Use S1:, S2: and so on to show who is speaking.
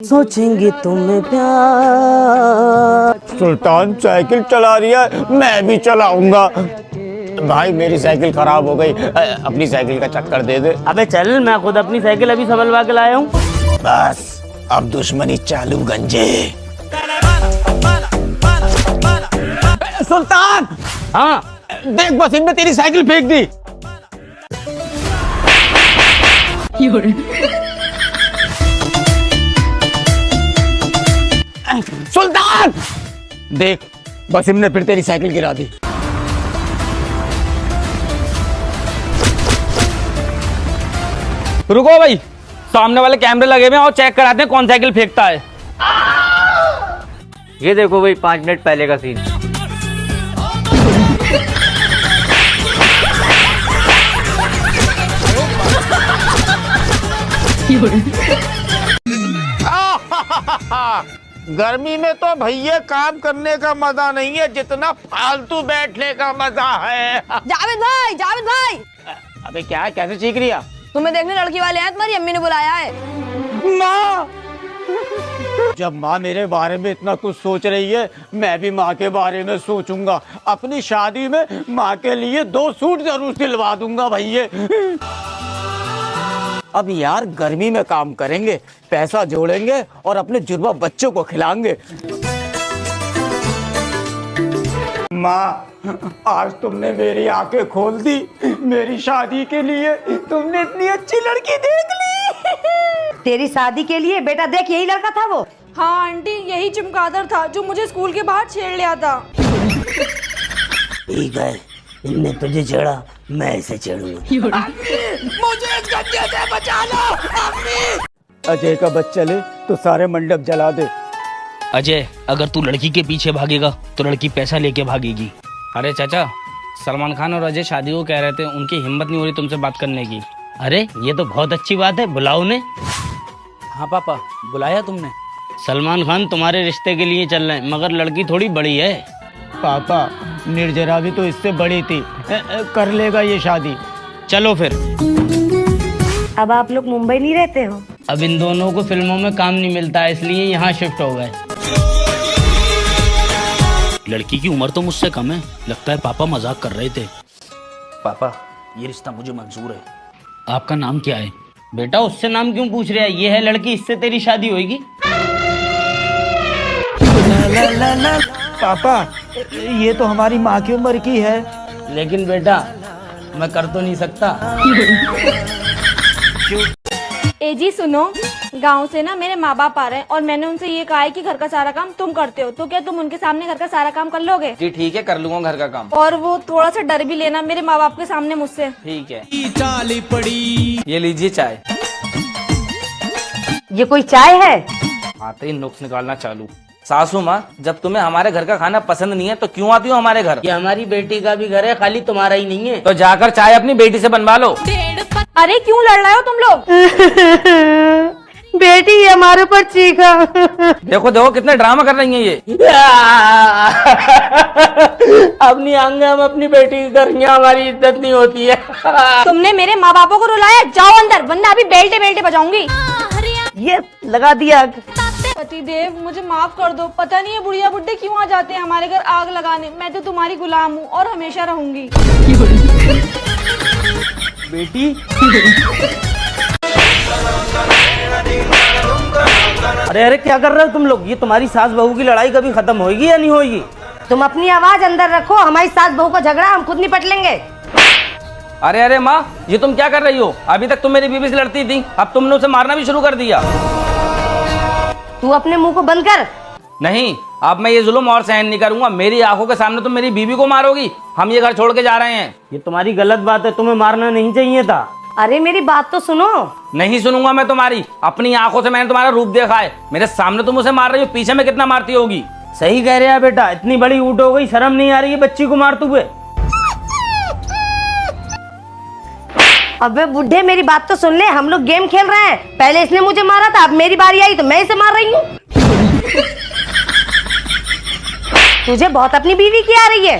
S1: सोचेंगे तुम्हें प्यार।
S2: सुल्तान साइकिल चला रही है, मैं भी चलाऊंगा। भाई मेरी साइकिल खराब हो गई, अपनी साइकिल का चक्कर दे दे।
S1: अबे चल, मैं खुद अपनी साइकिल अभी संभलवा के लाया हूँ।
S2: बस अब दुश्मनी चालू गंजे। सुल्तान,
S1: हाँ
S2: देख बस इनमें तेरी साइकिल फेंक दी। सुल्तान देख, बसीम ने फिर तेरी साइकिल गिरा दी।
S3: रुको भाई, सामने वाले कैमरे लगे हुए हैं और चेक कराते हैं कौन साइकिल फेंकता है।
S1: ये देखो भाई, 5 मिनट पहले का सीन।
S2: गर्मी में तो भैया काम करने का मजा नहीं है जितना फालतू बैठने का मजा है।
S4: जावेद भाई, जावेद भाई,
S2: अबे क्या है, कैसे चीख रही है?
S4: तुम्हें देखने लड़की वाले हैं, तुम्हारी अम्मी ने बुलाया है।
S2: माँ, जब माँ मेरे बारे में इतना कुछ सोच रही है, मैं भी माँ के बारे में सोचूंगा। अपनी शादी में माँ के लिए 2 सूट जरूर सिलवा दूंगा भैया। अब यार गर्मी में काम करेंगे, पैसा जोड़ेंगे और अपने जुड़वा बच्चों को खिलाएंगे। माँ, आज तुमने मेरी आंखें खोल दी। मेरी शादी के लिए तुमने इतनी अच्छी लड़की देख ली।
S5: तेरी शादी के लिए बेटा देख, यही लड़का था वो।
S4: हाँ आंटी, यही चमगादड़ था जो मुझे स्कूल के बाहर छेड़ लिया था।
S1: ठीक है, इनने तुझे छेड़ा, मैं इसे छेड़ूंगा।
S2: मुझे इस गंजे से बचा लो, अम्मी। अजय का बच्चा ले तो सारे मंडप जला दे।
S3: अजय, अगर तू लड़की के पीछे भागेगा तो लड़की पैसा लेके भागेगी। अरे चाचा, सलमान खान और अजय शादी को कह रहे थे, उनकी हिम्मत नहीं हो रही तुमसे बात करने की।
S1: अरे ये तो बहुत अच्छी बात है, बुलाओ ने।
S3: हाँ पापा, बुलाया तुमने?
S1: सलमान खान तुम्हारे रिश्ते के लिए चल रहे हैं, मगर लड़की थोड़ी बड़ी है।
S2: पापा, निर्जरा भी तो इससे बड़ी थी, कर लेगा ये शादी।
S1: चलो फिर।
S5: अब आप लोग मुंबई नहीं रहते हो?
S1: अब इन दोनों को फिल्मों में काम नहीं मिलता, इसलिए यहाँ शिफ्ट हो गए।
S3: लड़की की उम्र तो मुझसे कम है, लगता है पापा मजाक कर रहे थे। पापा, ये रिश्ता मुझे मंजूर है। आपका नाम क्या है?
S1: बेटा उससे नाम क्यों पूछ रहा है? ये है लड़की, इससे तेरी शादी होगी।
S2: पापा, ये तो हमारी माँ की उम्र की है।
S1: लेकिन बेटा मैं कर तो नहीं सकता।
S4: ए जी सुनो, गांव से ना मेरे माँ बाप आ रहे हैं और मैंने उनसे ये कहा है कि घर का सारा काम तुम करते हो, तो क्या तुम उनके सामने घर का सारा काम कर लोगे?
S3: जी ठीक है, कर लूंगा घर का काम।
S4: और वो थोड़ा सा डर भी लेना मेरे माँ बाप के सामने मुझसे।
S3: ठीक है। ये लीजिए चाय।
S5: ये कोई चाय है?
S3: आते ही नुक्स निकालना चालू। सासू माँ, जब तुम्हें हमारे घर का खाना पसंद नहीं है तो क्यों आती हो हमारे घर?
S1: ये हमारी बेटी का भी घर है, खाली तुम्हारा ही नहीं है।
S3: तो जाकर चाय अपनी बेटी से बनवा लो।
S4: अरे क्यों लड़ रहे हो तुम लोग?
S5: बेटी ये हमारे ऊपर चीखा।
S3: देखो देखो कितने ड्रामा कर रही हैं ये।
S1: अपनी आंगे हम अपनी बेटी की करेंगे, हमारी इज्जत नहीं होती है।
S4: तुमने मेरे माँ बापों को रुलाया, जाओ अंदर वरना अभी बेल्टे बेल्टे बजाऊंगी।
S5: ये लगा दिया।
S4: पतिदेव मुझे माफ कर दो, पता नहीं है बुढ़िया बुड्ढे क्यों आ जाते हैं हमारे घर आग लगाने। मैं तो तुम्हारी गुलाम हूँ और हमेशा रहूंगी।
S1: बेटी अरे अरे क्या कर रहे हो तुम लोग? ये तुम्हारी सास बहू की लड़ाई कभी खत्म होगी या नहीं होगी?
S5: तुम अपनी आवाज अंदर रखो, हमारी सास बहू का झगड़ा हम खुद निपट लेंगे।
S3: अरे अरे माँ, ये तुम क्या कर रही हो? अभी तक तुम मेरी बीवी से लड़ती थी, अब तुमने उसे मारना भी शुरू कर दिया।
S5: तू अपने मुंह को बंद कर।
S3: नहीं, अब मैं ये जुल्म और सहन नहीं करूंगा। मेरी आंखों के सामने तुम मेरी बीवी को मारोगी। हम ये घर छोड़ के जा रहे हैं।
S1: ये तुम्हारी गलत बात है, तुम्हें मारना नहीं चाहिए था।
S5: अरे मेरी बात तो सुनो।
S3: नहीं सुनूंगा मैं तुम्हारी। अपनी आंखों से मैंने तुम्हारा रूप देखा है। मेरे सामने तुम उसे मार रही हो, पीछे में कितना मारती होगी।
S1: सही कह रहे हैं बेटा, इतनी बड़ी ऊँट हो गई, शर्म नहीं आ रही है बच्ची को मारते हुए।
S5: अबे बुढ़े मेरी बात तो सुन ले, हम लोग गेम खेल रहे हैं। पहले इसने मुझे मारा था, अब मेरी बारी आई तो मैं इसे मार रही हूँ। तुझे बहुत अपनी बीवी की आ रही है।